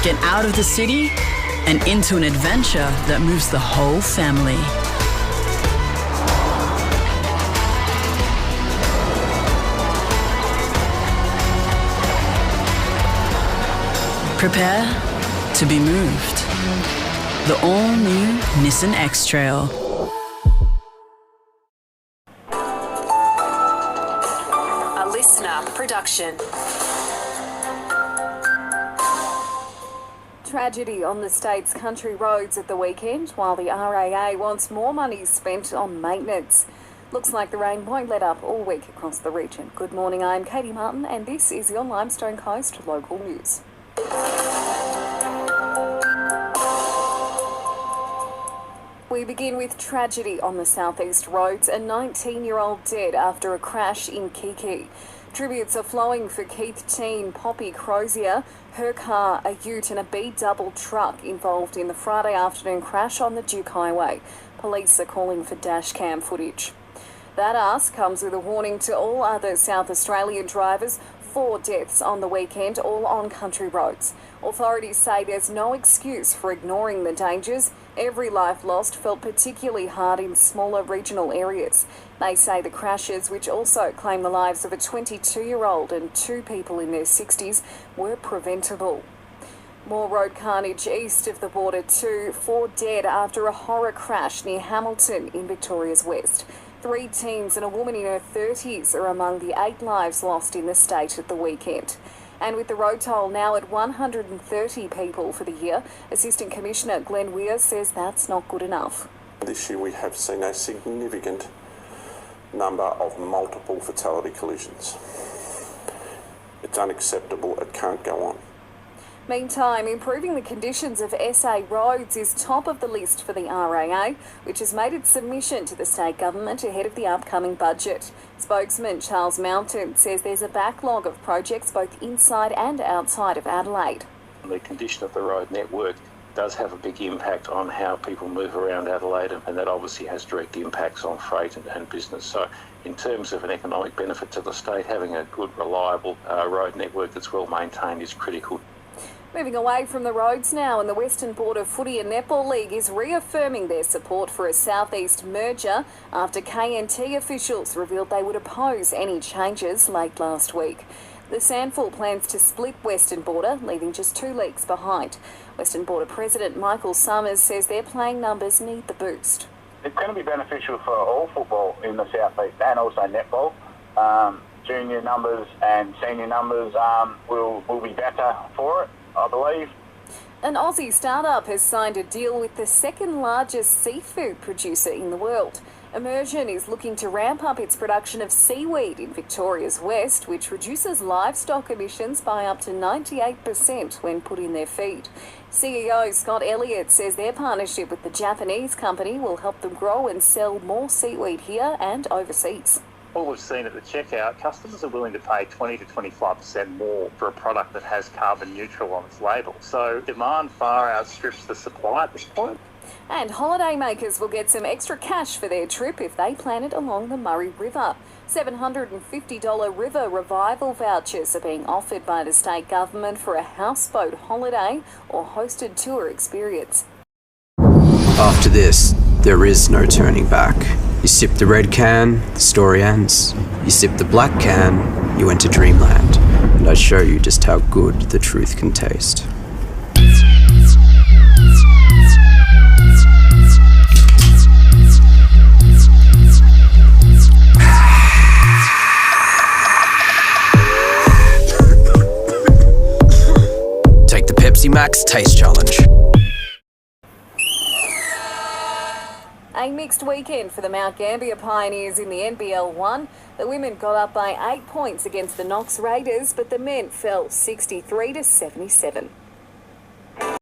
Get out of the city and into an adventure that moves the whole family. Prepare to be moved. The all-new Nissan X-Trail. A LISTNR production. Tragedy on the state's country roads at the weekend, while the RAA wants more money spent on maintenance. Looks like the rain won't let up all week across the region. Good morning, I'm Katie Martin, and this is your Limestone Coast local news. We begin with tragedy on the southeast roads. A 19-year-old dead after a crash in Kiki. Tributes are flowing for Keith teen Poppy Crozier. Her car, a ute and a B-double truck involved in the Friday afternoon crash on the Duke Highway. Police are calling for dashcam footage. That ask comes with a warning to all other South Australian drivers. 4 deaths on the weekend, all on country roads. Authorities say there's no excuse for ignoring the dangers. Every life lost felt particularly hard in smaller regional areas. They say the crashes, which also claimed the lives of a 22-year-old and 2 people in their 60s, were preventable. More road carnage east of the border too. 4 dead after a horror crash near Hamilton in Victoria's west. 3 teens and a woman in her 30s are among the 8 lives lost in the state at the weekend. And with the road toll now at 130 people for the year, Assistant Commissioner Glenn Weir says that's not good enough. This year we have seen a significant number of multiple fatality collisions. It's unacceptable, it can't go on. Meantime, improving the conditions of SA roads is top of the list for the RAA, which has made its submission to the state government ahead of the upcoming budget. Spokesman Charles Mountain says there's a backlog of projects both inside and outside of Adelaide. The condition of the road network does have a big impact on how people move around Adelaide, and that obviously has direct impacts on freight and business. So in terms of an economic benefit to the state, having a good, reliable road network that's well maintained is critical. Moving away from the roads now, and the Western Border Footy and Netball League is reaffirming their support for a southeast merger after KNT officials revealed they would oppose any changes late last week. The SANFL plans to split Western Border, leaving just 2 leagues behind. Western Border President Michael Summers says their playing numbers need the boost. It's going to be beneficial for all football in the southeast and also netball. Junior numbers and senior numbers will be better for it, I believe. An Aussie startup has signed a deal with the second largest seafood producer in the world. Immersion is looking to ramp up its production of seaweed in Victoria's west, which reduces livestock emissions by up to 98% when put in their feed. CEO Scott Elliott says their partnership with the Japanese company will help them grow and sell more seaweed here and overseas. What we've seen at the checkout, customers are willing to pay 20 to 25% more for a product that has carbon neutral on its label. So demand far outstrips the supply at this point. And holidaymakers will get some extra cash for their trip if they plan it along the Murray River. $750 river revival vouchers are being offered by the state government for a houseboat holiday or hosted tour experience. After this, there is no turning back. You sip the red can, the story ends. You sip the black can, you enter dreamland. And I show you just how good the truth can taste. Take the Pepsi Max Taste Challenge. A mixed weekend for the Mount Gambier Pioneers in the NBL 1. The women got up by 8 points against the Knox Raiders, but the men fell 63 to 77.